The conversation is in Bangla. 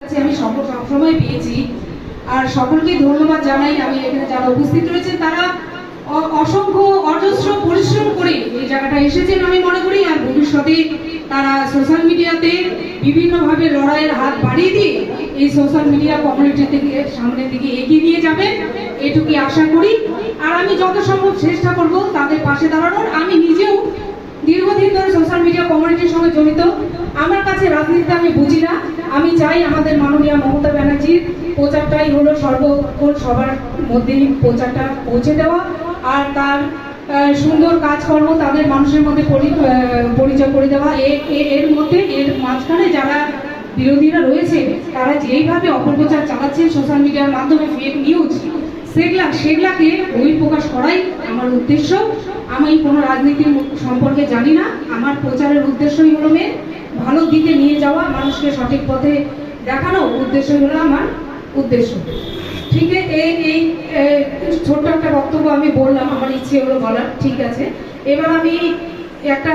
আমি সবসময় পেয়েছি। আর সকলকে ধন্যবাদ জানাই। আমি এখানে যারা উপস্থিত রয়েছেন তারা অসংখ্য অজস্র পরিশ্রম করে এই জায়গাটা এসেছেন আমি মনে করি। আর ভবিষ্যতে তারা সোশ্যাল মিডিয়াতে বিভিন্নভাবে লড়াইয়ের হাত বাড়িয়ে দিয়ে এই সোশ্যাল মিডিয়া কমিউনিটি থেকে সামনের দিকে এগিয়ে নিয়ে যাবে, এটুকুই আশা করি। আর আমি যত সম্ভব চেষ্টা করব তাদের পাশে দাঁড়ানোর। আমি নিজেও দীর্ঘদিন ধরে সোশ্যাল মিডিয়া কমিউনিটির সঙ্গে জড়িত। আমার কাছে রাজনীতিতে আমি বুঝি না। আমি চাই আমাদের মাননীয় মমতা ব্যানার্জির প্রচারটাই হলো সর্বক্ষণ সবার মধ্যেই প্রচারটা পৌঁছে দেওয়া, আর তার সুন্দর কাজকর্ম তাদের মানুষের মধ্যে পরিচয় করে দেওয়া। এর মধ্যে এর মাঝখানে যারা বিরোধীরা রয়েছে তারা যেইভাবে অপপ্রচার চালাচ্ছেন সোশ্যাল মিডিয়ার মাধ্যমে, ফেক নিউজ, সেগুলাকে বহিঃপ্রকাশ করাই আমার উদ্দেশ্য। আমি কোনো রাজনীতির সম্পর্কে জানি না। আমার প্রচারের উদ্দেশ্যই হলো ভালো দিকে নিয়ে যাওয়া, মানুষকে সঠিক পথে দেখানো উদ্দেশ্যই হলো আমার উদ্দেশ্য। ঠিক আছে, এই ছোট্ট একটা বক্তব্য আমি বললাম, আমার ইচ্ছে হলো বলার। ঠিক আছে, এবার আমি একটা